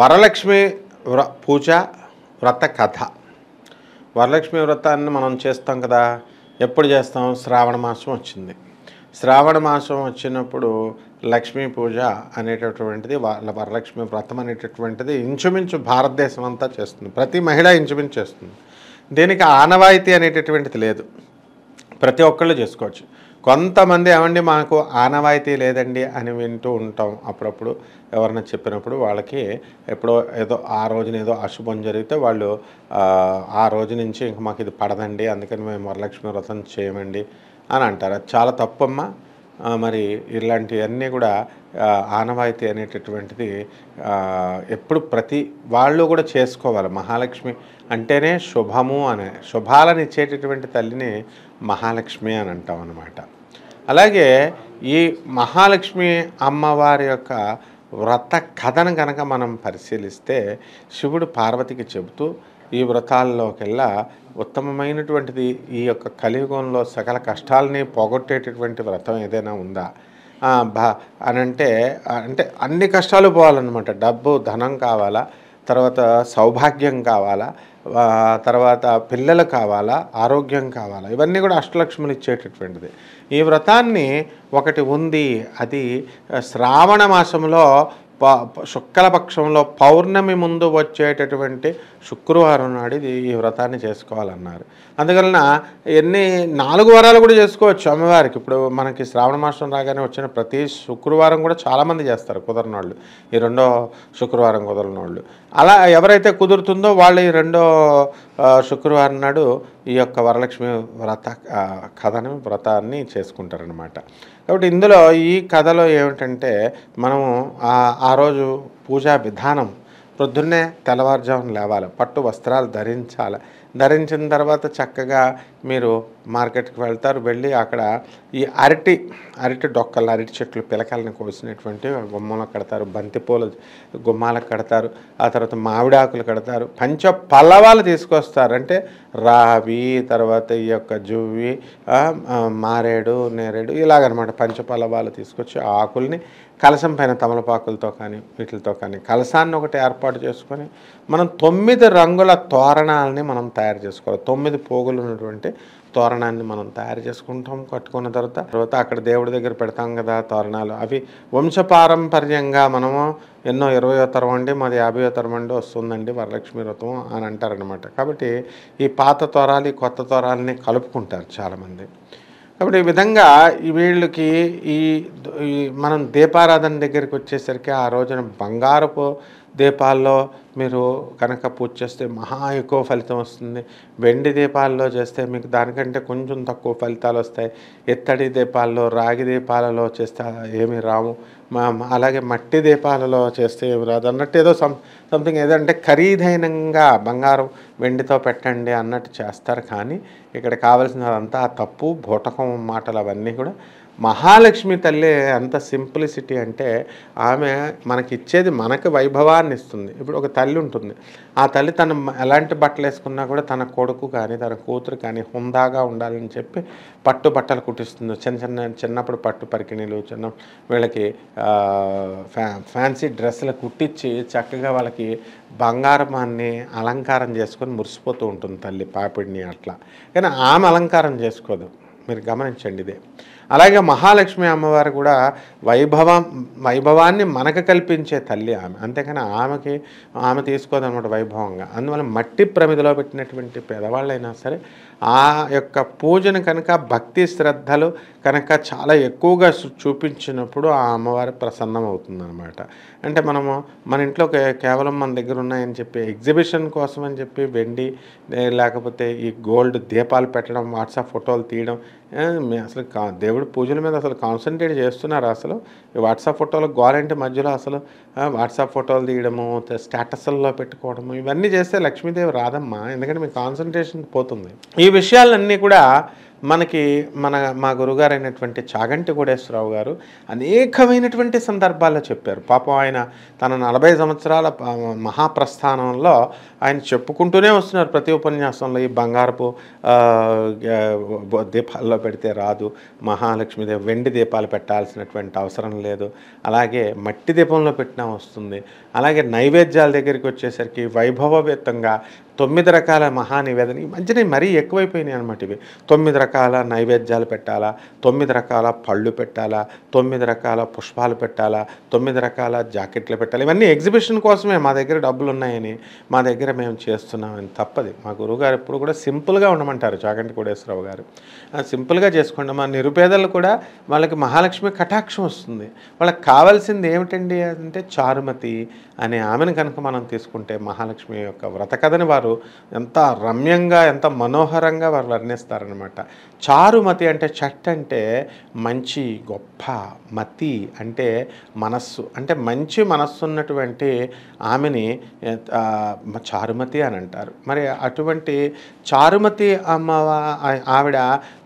వరలక్ష్మి పూజ వ్రత కథ. వరలక్ష్మి వ్రతాన్ని మనం చేస్తాం కదా. ఎప్పుడు చేస్తాం? శ్రావణ మాసం వచ్చింది. శ్రావణ మాసం వచ్చినప్పుడు లక్ష్మీ పూజ అనేటటువంటిది, వరలక్ష్మి వ్రతం అనేటటువంటిది ఇంచుమించు భారతదేశం అంతా చేస్తుంది. ప్రతి మహిళ ఇంచుమించు చేస్తుంది. దీనికి ఆనవాయితీ అనేటటువంటిది లేదు, ప్రతి ఒక్కళ్ళు చేసుకోవచ్చు. కొంతమంది ఏమండి మాకు ఆనవాయితీ లేదండి అని వింటూ ఉంటాం. అప్పుడప్పుడు ఎవరైనా చెప్పినప్పుడు వాళ్ళకి ఎప్పుడో ఏదో ఆ రోజున ఏదో అశుభం జరిగితే వాళ్ళు ఆ రోజు నుంచి ఇంక మాకు ఇది పడదండి, అందుకని మేము వరలక్ష్మి వ్రతం చేయమండి అని అంటారు. అది చాలా తప్పమ్మా. మరి ఇలాంటివన్నీ కూడా ఆనవాయితీ అనేటటువంటిది ఎప్పుడు ప్రతి వాళ్ళు కూడా చేసుకోవాలి. మహాలక్ష్మి అంటేనే శుభము అనే, శుభాలను ఇచ్చేటటువంటి తల్లిని మహాలక్ష్మి అని అంటాం అన్నమాట. అలాగే ఈ మహాలక్ష్మి అమ్మవారి యొక్క వ్రత కథను కనుక మనం పరిశీలిస్తే, శివుడు పార్వతికి చెబుతూ ఈ వ్రతాల్లోకెల్లా ఉత్తమమైనటువంటిది ఈ యొక్క కలియుగంలో సకల కష్టాలని పోగొట్టేటటువంటి వ్రతం ఏదైనా ఉందా అంటే అన్ని కష్టాలు పోవాలన్నమాట. డబ్బు ధనం కావాలా, తర్వాత సౌభాగ్యం కావాలా, తర్వాత పిల్లలు కావాలా, ఆరోగ్యం కావాలా, ఇవన్నీ కూడా అష్టలక్ష్ములు ఇచ్చేటటువంటిది. ఈ వ్రతాన్ని ఒకటి ఉంది, అది శ్రావణ మాసంలో శుక్లపక్షంలో పౌర్ణమి ముందు వచ్చేటటువంటి శుక్రవారం నాడు ఈ వ్రతాన్ని చేసుకోవాలన్నారు. అందువలన 4 వారాలు కూడా చేసుకోవచ్చు అమ్మవారికి. ఇప్పుడు మనకి శ్రావణ మాసం రాగానే వచ్చిన ప్రతి శుక్రవారం కూడా చాలామంది చేస్తారు, కుదరనోళ్ళు. ఈ 2వ శుక్రవారం కుదరనోళ్ళు. అలా ఎవరైతే కుదురుతుందో వాళ్ళు ఈ 2వ శుక్రవారం నాడు ఈ యొక్క వరలక్ష్మి వ్రతాన్ని చేసుకుంటారనమాట. కాబట్టి ఇందులో ఈ కథలో ఏమిటంటే, మనము ఆ రోజు పూజా విధానం పొద్దున్నే తెల్లవారుజామున లేవాలి, పట్టు వస్త్రాలు ధరించాలి. ధరించిన తర్వాత చక్కగా మీరు మార్కెట్కి వెళ్తారు. వెళ్ళి అక్కడ ఈ అరటి డొక్కలు, అరటి చెట్లు పిలకలను కోసినటువంటి గుమ్మంలో కడతారు, బంతిపూలు గుమ్మాలకు కడతారు, ఆ తర్వాత మామిడాకులు కడతారు, పంచ పల్లవాలు తీసుకొస్తారు. అంటే రావి, తర్వాత ఈ యొక్క జువ్వి, మారేడు, నేరేడు, ఇలాగనమాట పంచపల్లవాలు తీసుకొచ్చి ఆకుల్ని కలశం పైన తమలపాకులతో కానీ వీటితో కానీ కలశాన్ని ఒకటి ఏర్పాటు చేసుకొని మనం 9 రంగుల తోరణాలని మనం తయారు చేసుకోవాలి. 9 పోగులు ఉన్నటువంటి తోరణాన్ని మనం తయారు చేసుకుంటాం. కట్టుకున్న తర్వాత అక్కడ దేవుడి దగ్గర పెడతాం కదా తోరణాలు. అవి వంశపారంపర్యంగా మనము ఎన్నో 20వ తరం అండి, మాది 50వ తరం అండి వస్తుందండి వరలక్ష్మి వ్రతం అని అంటారనమాట. కాబట్టి ఈ పాత తోరాలు ఈ కొత్త తోరాలని కలుపుకుంటారు చాలామంది. కాబట్టి ఈ విధంగా వీళ్ళకి ఈ మనం దీపారాధన దగ్గరికి వచ్చేసరికి ఆ రోజున బంగారపు దీపాల్లో మీరు కనుక పూజ చేస్తే మహా ఎక్కువ ఫలితం వస్తుంది. వెండి దీపాల్లో చేస్తే మీకు దానికంటే కొంచెం తక్కువ ఫలితాలు వస్తాయి. ఇత్తడి దీపాల్లో, రాగి దీపాలలో చేస్తే ఏమి రావు. అలాగే మట్టి దీపాలలో చేస్తే ఏమి రాదు అన్నట్టు ఏదో సంథింగ్ ఏదంటే ఖరీదైనంగా బంగారం వెండితో పెట్టండి అన్నట్టు చేస్తారు. కానీ ఇక్కడ కావాల్సినదంతా తప్పు, బూటకం మాటలు అవన్నీ కూడా. మహాలక్ష్మి తల్లి అంత సింప్లిసిటీ అంటే ఆమె మనకిచ్చేది మనకి వైభవాన్ని ఇస్తుంది. ఇప్పుడు ఒక తల్లి ఉంటుంది, ఆ తల్లి తను ఎలాంటి బట్టలు వేసుకున్నా కూడా తన కొడుకు కానీ తన కూతురు కానీ హుందాగా ఉండాలని చెప్పి పట్టు బట్టలు కుట్టిస్తుంది. చిన్నప్పుడు పట్టు పరికిణీలు, వీళ్ళకి ఫ్యాన్సీ డ్రెస్సులు కుట్టించి చక్కగా వాళ్ళకి బంగారమాన్ని అలంకారం చేసుకొని మురిసిపోతూ ఉంటుంది తల్లి పాపిడిని అట్లా. కానీ ఆమె అలంకారం చేసుకోదు, మీరు గమనించండి ఇదే. అలాగే మహాలక్ష్మి అమ్మవారు కూడా వైభవాన్ని మనకు కల్పించే తల్లి ఆమె. అంతేకాని ఆమె తీసుకోదన్నమాట వైభవంగా. అందువల్ల మట్టి ప్రమిదలో పెట్టినటువంటి పేదవాళ్ళైనా సరే ఆ యొక్క పూజను కనుక భక్తి శ్రద్ధలు కనుక చాలా ఎక్కువగా చూపించినప్పుడు ఆ అమ్మవారి ప్రసన్నం అవుతుందన్నమాట. అంటే మన ఇంట్లో కేవలం మన దగ్గర ఉన్నాయని చెప్పి ఎగ్జిబిషన్ కోసం అని చెప్పి వెండి లేకపోతే ఈ గోల్డ్ దీపాలు పెట్టడం, వాట్సాప్ ఫోటోలు తీయడం, అసలు దేవుడి పూజల మీద అసలు కాన్సన్ట్రేట్ చేస్తున్నారు. అసలు ఈ వాట్సాప్ ఫోటోలు గోరంటి మధ్యలో అసలు వాట్సాప్ ఫోటోలు తీయడము, స్టేటస్ల్లో పెట్టుకోవడము, ఇవన్నీ చేస్తే లక్ష్మీదేవి రాదమ్మా. ఎందుకంటే మీ కాన్సన్ట్రేషన్ పోతుంది. ఈ విషయాలన్నీ కూడా మా గురుగారు అయినటువంటి చాగంటి కోటేశ్వరరావు గారు అనేకమైనటువంటి సందర్భాల్లో చెప్పారు. పాపం ఆయన తన 40 సంవత్సరాల మహాప్రస్థానంలో ఆయన చెప్పుకుంటూనే వస్తున్నారు ప్రతి ఉపన్యాసంలో. ఈ బంగారపు దీపాల్లో పెడితే రాదు. మహాలక్ష్మీదేవి వెండి దీపాలు పెట్టాల్సినటువంటి అవసరం లేదు. అలాగే మట్టి దీపంలో పెట్టినా వస్తుంది. అలాగే నైవేద్యాల దగ్గరికి వచ్చేసరికి వైభవోపేతంగా 9 రకాల మహానివేదన ఈ మధ్యన మరీ ఎక్కువైపోయినాయి అనమాట ఇవి. 9 రకాల నైవేద్యాలు పెట్టాలా, 9 రకాల పళ్ళు పెట్టాలా, 9 రకాల పుష్పాలు పెట్టాలా, 9 రకాల జాకెట్లు పెట్టాలి. ఇవన్నీ ఎగ్జిబిషన్ కోసమే, మా దగ్గర డబ్బులు ఉన్నాయని, మా దగ్గర మేము చేస్తున్నామని తప్పది. మా గురువుగారు ఎప్పుడు కూడా సింపుల్గా ఉండమంటారు. చాగంటి కోటేశ్వరరావు గారు సింపుల్గా చేసుకోండి. మా నిరుపేదలు కూడా వాళ్ళకి మహాలక్ష్మి కటాక్షం వస్తుంది. వాళ్ళకి కావాల్సింది ఏమిటండి అంటే చారుమతి అనే ఆమెను కనుక మనం తీసుకుంటే మహాలక్ష్మి యొక్క వ్రత కథని వారు ఎంత రమ్యంగా, ఎంత మనోహరంగా వారు వర్ణిస్తారనమాట. చారుమతి అంటే చట్ అంటే మంచి, గొప్ప, మతి అంటే మనస్సు, అంటే మంచి మనస్సు ఉన్నటువంటి ఆమెని చారుమతి అని అంటారు. మరి అటువంటి చారుమతి ఆవిడ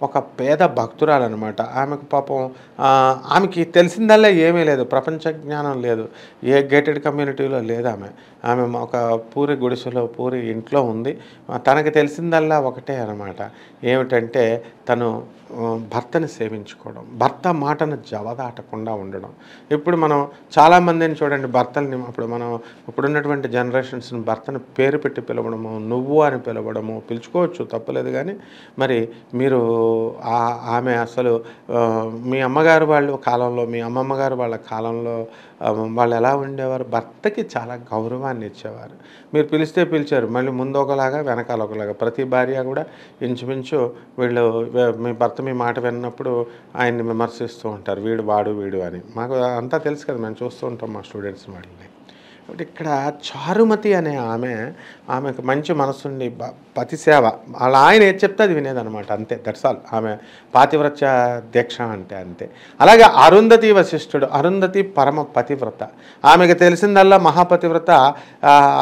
ఒక పేద భక్తురాలన్నమాట. ఆమెకు పాపం ఆమెకి తెలిసిందల్లా ఏమీ లేదు, ప్రపంచ జ్ఞానం లేదు, ఏ గేటెడ్ కమ్యూనిటీలో లేదు. ఆమె ఒక పూరి గుడిసెలో, పూరి ఇంట్లో ఉంది. తనకు తెలిసిందల్లా ఒకటే అన్నమాట, ఏమిటంటే తను భర్తని సేవించుకోవడం, భర్త మాటను జవదాటకుండా ఉండడం. ఇప్పుడు మనం చాలామందిని చూడండి, భర్తల్ని మనం ఇప్పుడున్నటువంటి జనరేషన్స్ని భర్తను పేరు పెట్టి పిలవడము, నువ్వు అని పిలవడము, పిలుచుకోవచ్చు తప్పలేదు. కానీ మరి మీరు ఆమె అసలు మీ అమ్మగారు వాళ్ళ కాలంలో, మీ అమ్మమ్మ గారు వాళ్ళ కాలంలో వాళ్ళు ఎలా ఉండేవారు? భర్తకి చాలా గౌరవాన్ని ఇచ్చేవారు. మీరు పిలిస్తే పిలిచారు, మళ్ళీ ముందు ఒకలాగా వెనకాల ఒకలాగా. ప్రతి భార్య కూడా ఇంచుమించు వీళ్ళు మీ భర్త మీ మాట విన్నప్పుడు ఆయన్ని విమర్శిస్తూ ఉంటారు, వీడు వాడు వీడు అని. మాకు అంతా తెలుసు కదా, మేము చూస్తూ ఉంటాం మా స్టూడెంట్స్ వాళ్ళని. కాబట్టి ఇక్కడ చారుమతి అనే ఆమెకు మంచి మనసుండి పతి సేవ, అలా ఆయన ఏది చెప్తే అది వినేదనమాట, అంతే. That's all. ఆమె పాతివ్రత్య దీక్ష అంటే అంతే. అలాగే అరుంధతి వశిష్ఠుడు, అరుంధతి పరమ పతివ్రత. ఆమెకు తెలిసిందల్లా మహాపతివ్రత.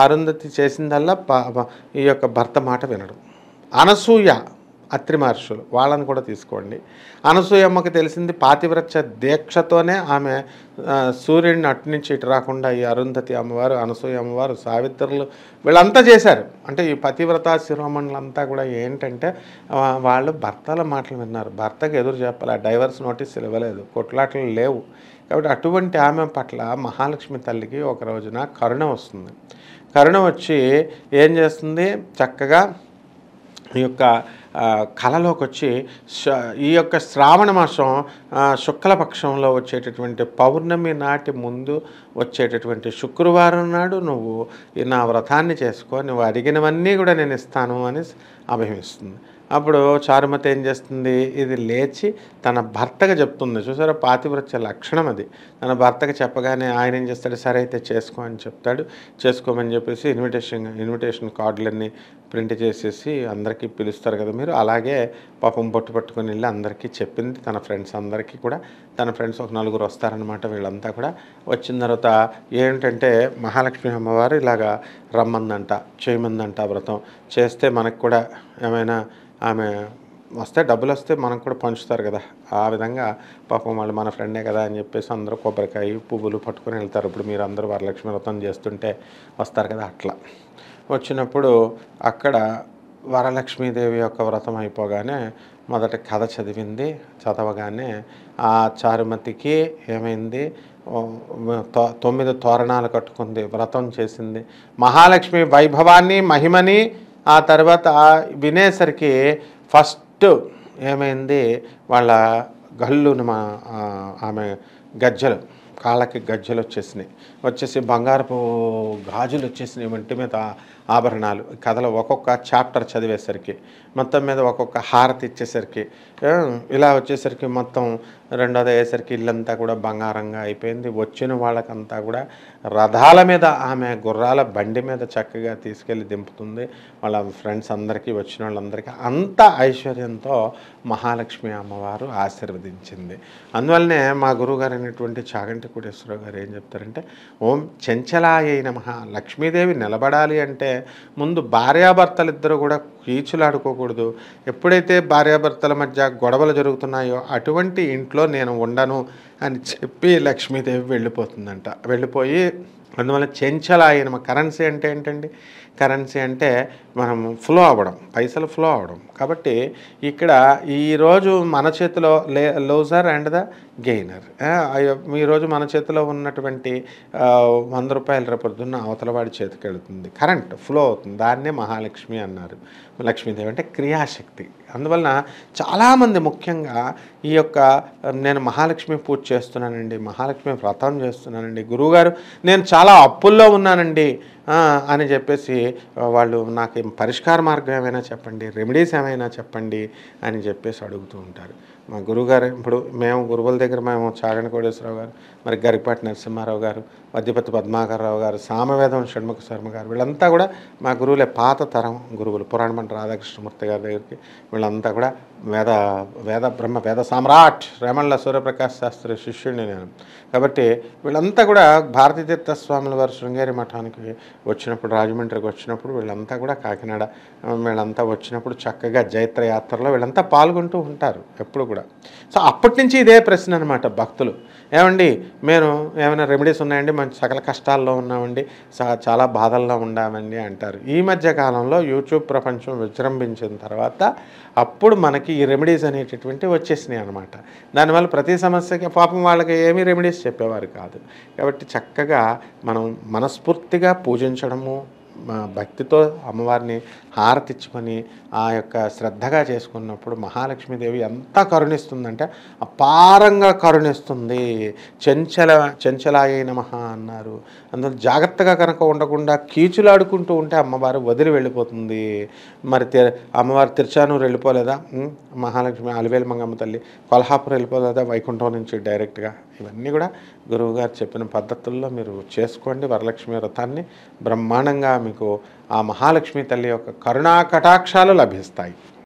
అరుంధతి చేసిందల్లా ఈ యొక్క భర్త మాట వినడం. అనసూయ, అత్రి మహర్షులు, వాళ్ళని కూడా తీసుకోండి. అనసూయమ్మకి తెలిసింది పాతివ్రత్య దీక్షతోనే ఆమె సూర్యుడిని అటు నుంచి ఇటు రాకుండా ఈ అరుంధతి అమ్మవారు, అనసూయ అమ్మవారు, సావిత్రులు వీళ్ళంతా చేశారు. అంటే ఈ పతివ్రత శిరోమణులంతా కూడా ఏంటంటే వాళ్ళు భర్తల మాటలు విన్నారు, భర్తకు ఎదురు చెప్పాలి, డైవర్స్ నోటీసులు ఇవ్వలేదు, కొట్లాటలు లేవు. కాబట్టి అటువంటి ఆమె పట్ల మహాలక్ష్మి తల్లికి ఒక రోజున కరుణ వస్తుంది. కరుణ వచ్చి ఏం చేస్తుంది, చక్కగా ఈ యొక్క కళలోకి వచ్చి ఈ యొక్క శ్రావణ మాసం శుక్లపక్షంలో వచ్చేటటువంటి పౌర్ణమి నాటి ముందు వచ్చేటటువంటి శుక్రవారం నాడు నువ్వు నా వ్రతాన్ని చేసుకో, నువ్వు అడిగినవన్నీ కూడా నేను ఇస్తాను అని అభయమిస్తుంది. అప్పుడు చారుమతి ఏం చేస్తుంది, ఇది లేచి తన భర్తగా చెప్తుంది. చూసారా, పాతివ్రత్య లక్షణం అది. తన భర్తకు చెప్పగానే ఆయన ఏం చేస్తాడు, సరే అయితే చేసుకో అని చెప్తాడు. చేసుకోమని చెప్పేసి ఇన్విటేషన్ కార్డులన్నీ ప్రింట్ చేసేసి అందరికీ పిలుస్తారు కదా మీరు, అలాగే పాపం బొట్టు పట్టుకొని వెళ్ళి అందరికీ చెప్పింది. తన ఫ్రెండ్స్ అందరికీ కూడా, తన ఫ్రెండ్స్ ఒక 4 వస్తారనమాట. వీళ్ళంతా కూడా వచ్చిన తర్వాత ఏంటంటే మహాలక్ష్మి అమ్మవారు ఇలాగా రమ్మందంట, చేయమందంట వ్రతం చేస్తే మనకు కూడా ఏమైనా ఆమె వస్తే డబ్బులు వస్తే మనకు కూడా పంచుతారు కదా, ఆ విధంగా పాపం వాళ్ళు మన ఫ్రెండే కదా అని చెప్పేసి అందరూ కొబ్బరికాయ పువ్వులు పట్టుకొని వెళ్తారు. ఇప్పుడు మీరు అందరూ వరలక్ష్మి వ్రతం చేస్తుంటే వస్తారు కదా, అట్లా వచ్చినప్పుడు అక్కడ వరలక్ష్మీదేవి యొక్క వ్రతం అయిపోగానే మొదట కథ చదవగానే ఆ చారుమతికి ఏమైంది, 9 తోరణాలు కట్టుకుంది, వ్రతం చేసింది. మహాలక్ష్మి వైభవాన్ని, మహిమని ఆ తర్వాత వినేసరికి ఫస్ట్ ఏమైంది, వాళ్ళ గల్లును ఆమె గజ్జలు, కాళ్ళకి గజ్జలు వచ్చేసి బంగారపు గాజులు వచ్చేసినాయి, ఒంటి మీద ఆభరణాలు. కథలో ఒక్కొక్క చాప్టర్ చదివేసరికి మొత్తం మీద ఒక్కొక్క హారతి ఇచ్చేసరికి ఇలా వచ్చేసరికి మొత్తం రెండోది అయ్యేసరికి ఇల్లంతా కూడా బంగారంగా అయిపోయింది. వచ్చిన వాళ్ళకంతా కూడా రథాల మీద ఆమె గుర్రాల బండి మీద చక్కగా తీసుకెళ్ళి దింపుతుంది. వాళ్ళ ఫ్రెండ్స్ అందరికీ, వచ్చిన వాళ్ళందరికీ అంత ఐశ్వర్యంతో మహాలక్ష్మి అమ్మవారు ఆశీర్వదించింది. అందువల్లనే మా గురువుగారు అయినటువంటి చాగంటి కోటేశ్వరరావు గారు ఏం చెప్తారంటే, ఓం చెంచలాయ నమః. లక్ష్మీదేవి నిలబడాలి అంటే ముందు భార్యాభర్తలిద్దరూ కూడా కీచులాడుకోకూడదు. ఎప్పుడైతే భార్యాభర్తల మధ్య గొడవలు జరుగుతున్నాయో అటువంటి ఇంట్లో నేను ఉండను అని చెప్పి లక్ష్మీదేవి వెళ్ళిపోతుందంట. వెళ్ళిపోయి అందువల్ల చెంచల అయిన కరెన్సీ అంటే ఏంటండి? కరెన్సీ అంటే మనం ఫ్లో అవ్వడం, పైసలు ఫ్లో అవ్వడం. కాబట్టి ఇక్కడ ఈరోజు మన చేతిలో లూజర్ అండ్ ద గెయినర్. ఈరోజు మన చేతిలో ఉన్నటువంటి రూ. 100 రేపొద్దున్న అవతల వాడి చేతికెళ్తుంది. కరెంట్ ఫ్లో అవుతుంది. దాన్నే మహాలక్ష్మి అన్నారు. లక్ష్మీదేవి అంటే క్రియాశక్తి. అందువలన చాలామంది ముఖ్యంగా ఈ యొక్క నేను మహాలక్ష్మి పూజ చేస్తున్నానండి, మహాలక్ష్మి వ్రతం చేస్తున్నానండి, గురువుగారు నేను చాలా అప్పుల్లో ఉన్నానండి అని చెప్పేసి వాళ్ళు నాకు పరిష్కార మార్గం ఏమైనా చెప్పండి, రెమెడీస్ ఏమైనా చెప్పండి అని చెప్పేసి అడుగుతూ ఉంటారు. మా గురువుగారు ఇప్పుడు మేము గురువుల దగ్గర మేము చాగంటి కోటేశ్వరరావు గారు, మరి గరికపాటి నరసింహారావు గారు, వద్దిపతి పద్మాకర్రావు గారు, సామవేదం షణ్ముఖ శర్మ గారు, వీళ్ళంతా కూడా మా గురువులే, పాత తరం గురువులు. పురాణమంట రాధాకృష్ణమూర్తి గారి దగ్గరికి వీళ్ళంతా కూడా వేద సామ్రాట్ రేమళ్ళ సూర్యప్రకాశ్ శాస్త్రి శిష్యుడిని నేను. కాబట్టి వీళ్ళంతా కూడా భారతీతీర్థ స్వాముల వారి శృంగేరి మఠానికి వచ్చినప్పుడు, రాజమండ్రికి వచ్చినప్పుడు వీళ్ళంతా కూడా కాకినాడ వీళ్ళంతా వచ్చినప్పుడు చక్కగా జైత్ర యాత్రలో వీళ్ళంతా పాల్గొంటూ ఉంటారు ఎప్పుడు కూడా. సో అప్పటి నుంచి ఇదే ప్రశ్న అనమాట భక్తులు. ఏమండి మేము ఏమైనా రెమెడీస్ ఉన్నాయండి, మంచి సకల కష్టాల్లో ఉన్నామండి, చాలా బాధల్లో ఉన్నామండి అంటారు. ఈ మధ్య కాలంలో యూట్యూబ్ ప్రపంచం విజృంభించిన తర్వాత అప్పుడు మనకి ఈ రెమెడీస్ అనేటటువంటివి వచ్చేసినాయి అనమాట. దానివల్ల ప్రతి సమస్యకి పాపం వాళ్ళకి ఏమీ రెమెడీస్ చెప్పేవారు కాదు. కాబట్టి చక్కగా మనం మనస్ఫూర్తిగా పూజించడము, భక్తితో అమ్మవారిని హారతిచ్చుకొని ఆ యొక్క శ్రద్ధగా చేసుకున్నప్పుడు మహాలక్ష్మీదేవి ఎంత కరుణిస్తుందంటే అపారంగా కరుణిస్తుంది. చెంచలాయ నమః అన్నారు. అందులో జాగ్రత్తగా కనుక ఉండకుండా కీచులాడుకుంటూ ఉంటే అమ్మవారు వదిలి వెళ్ళిపోతుంది. మరి అమ్మవారు తిరుచానూరు వెళ్ళిపోలేదా? మహాలక్ష్మి అలివేలు మంగమ్మ తల్లి కొల్హాపూర్ వెళ్ళిపోలేదా వైకుంఠం నుంచి డైరెక్ట్గా? ఇవన్నీ కూడా గురువుగారు చెప్పిన పద్ధతుల్లో మీరు చేసుకోండి. వరలక్ష్మి వ్రతాన్ని బ్రహ్మాండంగా మీకు ఆ మహాలక్ష్మి తల్లి యొక్క కరుణా కటాక్షాలు లభిస్తాయి.